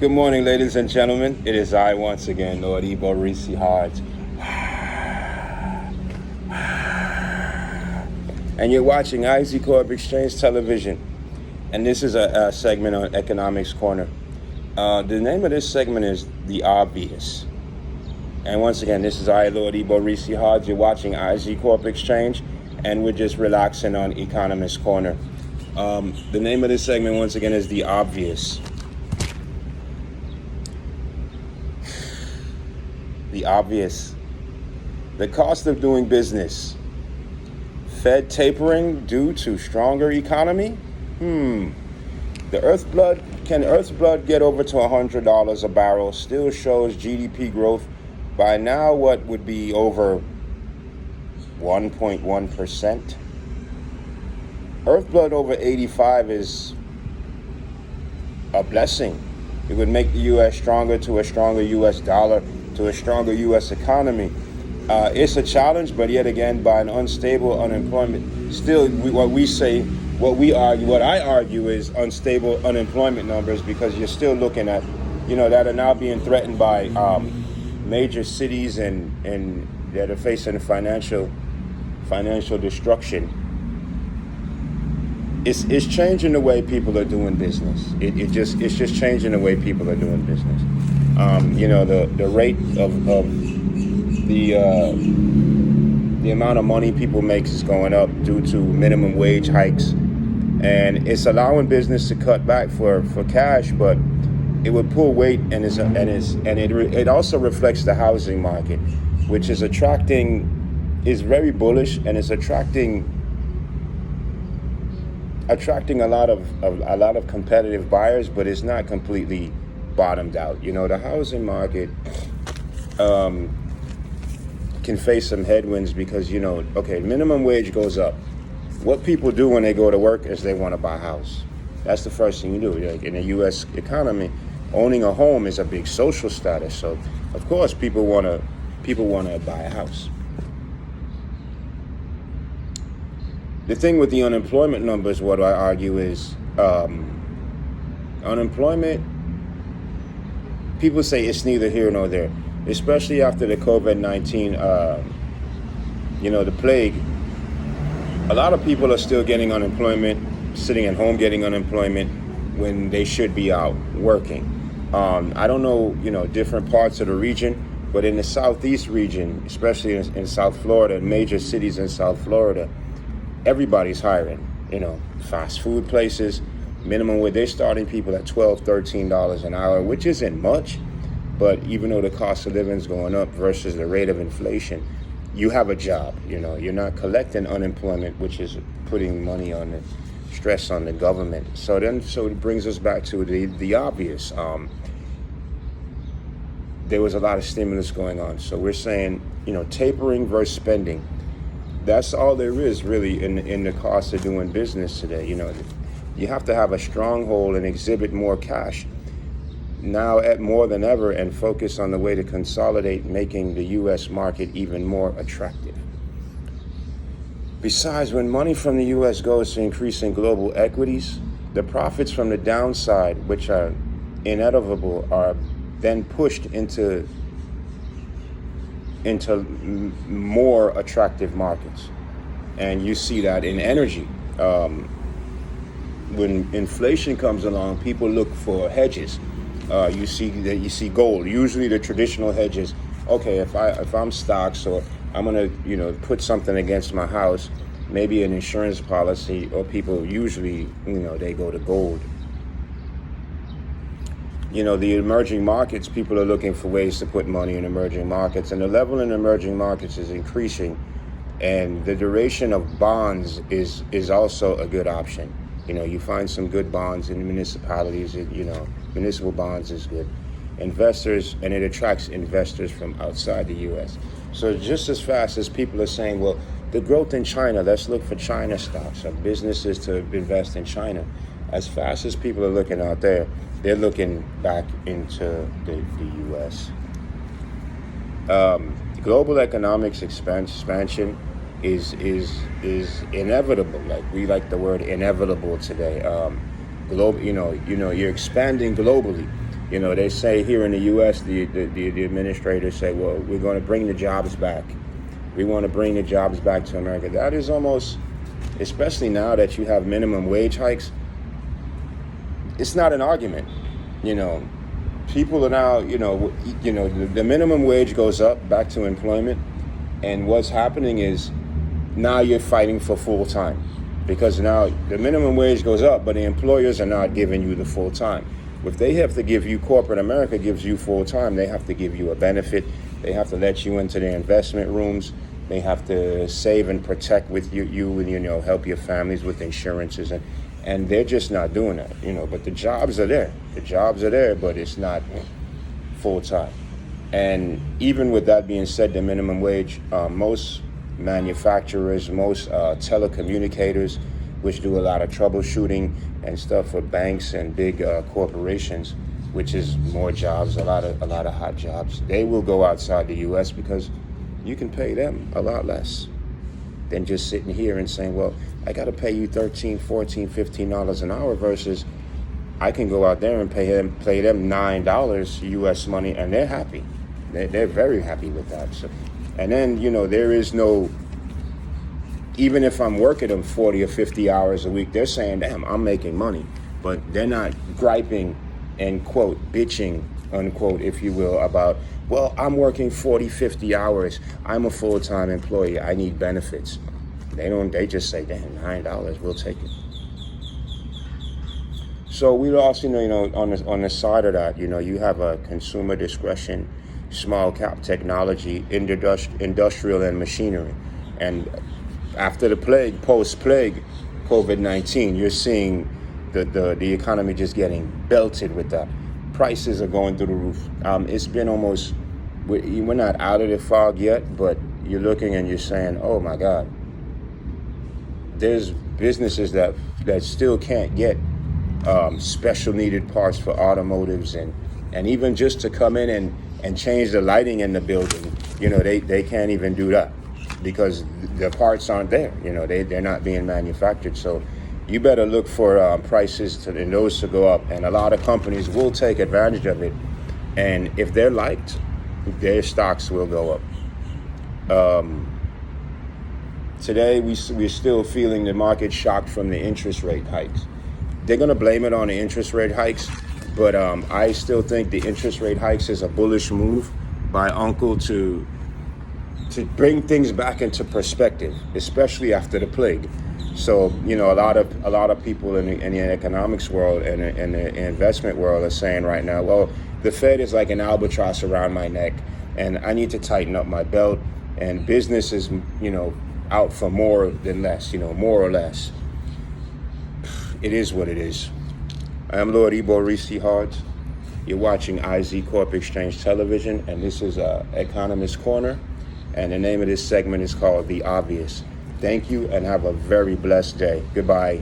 Good morning, ladies and gentlemen. It is I once again, Lord ECONOMIST Hard. And you're watching CORP Exchange Television. And this is a segment on Economics Corner. The name of this segment is The Obvious. And once again, this is I, Lord ECONOMIST Hard. You're watching CORP Exchange, and we're just relaxing on Economist Corner. The name of this segment, once again, is The Obvious. The obvious. The cost of doing business. Fed tapering due to stronger economy? Can Earth's blood get over to $100 a barrel? Still shows GDP growth by now what would be over 1.1%. Earth blood over 85 is a blessing. It would make the U.S. stronger to a stronger U.S. dollar, to a stronger U.S. economy. It's a challenge, but yet again, by an unstable unemployment. Still, what I argue is unstable unemployment numbers, because you're still looking at, that are now being threatened by major cities and that are facing financial destruction. It's changing the way people are doing business. It's just changing the way people are doing business. The rate of the amount of money people make is going up due to minimum wage hikes, and it's allowing business to cut back for cash, but it would pull weight, and it also reflects the housing market, which is very bullish, and it's attracting a lot of competitive buyers, but it's not completely bottomed out. The housing market can face some headwinds because, minimum wage goes up. What people do when they go to work is they want to buy a house. That's the first thing you do. Like in the U.S. economy, owning a home is a big social status. So, of course, people want to buy a house. The thing with the unemployment numbers, what I argue is unemployment, people say it's neither here nor there, especially after the COVID-19, the plague. A lot of people are still getting unemployment, sitting at home getting unemployment when they should be out working. I don't know, different parts of the region, but in the Southeast region, especially in South Florida, major cities in South Florida, everybody's hiring. Fast food places, minimum wage, they're starting people at $12, $13 an hour, which isn't much. But even though the cost of living is going up versus the rate of inflation, you have a job. You're not collecting unemployment, which is putting money on the stress on the government. So it brings us back to the obvious. There was a lot of stimulus going on. So we're saying, tapering versus spending. That's all there is really in the cost of doing business today. You have to have a stronghold and exhibit more cash now more than ever, and focus on the way to consolidate, making the U.S. market even more attractive. Besides, when money from the U.S. goes to increasing global equities, the profits from the downside, which are inevitable, are then pushed into more attractive markets. And you see that in energy. When inflation comes along, people look for hedges. You see gold. Usually the traditional hedges. Okay, if I'm stocks, or I'm gonna put something against my house, maybe an insurance policy, or people usually they go to gold. The emerging markets, people are looking for ways to put money in emerging markets, and the level in emerging markets is increasing, and the duration of bonds is also a good option. You find some good bonds in municipalities. Municipal bonds is good. Investors, and it attracts investors from outside the U.S. So just as fast as people are saying, well, the growth in China, let's look for China stocks or businesses to invest in China. As fast as people are looking out there, they're looking back into the U.S. Global economics expansion is inevitable. Like, we like the word inevitable today. You're expanding globally. You know, they say here in the U.S., the administrators say, well, we're going to bring the jobs back. We want to bring the jobs back to America. That is almost, especially now that you have minimum wage hikes, it's not an argument. You know, people are now, the minimum wage goes up back to employment. And what's happening is now you're fighting for full time, because now the minimum wage goes up, but the employers are not giving you the full time. If they have to give you, corporate America gives you full time, they have to give you a benefit. They have to let you into their investment rooms. They have to save and protect with you and, help your families with insurances. And they're just not doing that, but the jobs are there. The jobs are there, but it's not full time. And even with that being said, the minimum wage, most manufacturers, most telecommunicators, which do a lot of troubleshooting and stuff for banks and big corporations, which is more jobs, a lot of hot jobs. They will go outside the U.S. because you can pay them a lot less than just sitting here and saying, well, I got to pay you $13, $14, $15 an hour versus I can go out there and pay them $9 U.S. money, and they're happy. They're very happy with that. So, and then, there is no, even if I'm working them 40 or 50 hours a week, they're saying, damn, I'm making money. But they're not griping and, quote, bitching, unquote, if you will, about, well, I'm working 40, 50 hours. I'm a full-time employee. I need benefits. They just say, damn, $9, we'll take it. So we also, on the side of that, you have a consumer discretion, small cap technology, industrial and machinery. And after the plague, post-plague, COVID-19, you're seeing the economy just getting belted with that. Prices are going through the roof. It's been almost, we're not out of the fog yet, but you're looking and you're saying, oh my God, there's businesses that still can't get special needed parts for automotives and even just to come in and change the lighting in the building, they can't even do that because the parts aren't there. They're not being manufactured. So you better look for prices and those to go up. And a lot of companies will take advantage of it. And if they're liked, their stocks will go up. Today, we're still feeling the market shocked from the interest rate hikes. They're going to blame it on the interest rate hikes, but I still think the interest rate hikes is a bullish move by Uncle to bring things back into perspective, especially after the plague. So, a lot of people in the economics world and the investment world are saying right now, well, the Fed is like an albatross around my neck, and I need to tighten up my belt, and business is, out for more than less, more or less. It is what it is. I am Lord ECONOMIST Reese Hart. You're watching CORP Exchange Television, and this is Economist Corner, and the name of this segment is called The Obvious. Thank you, and have a very blessed day. Goodbye.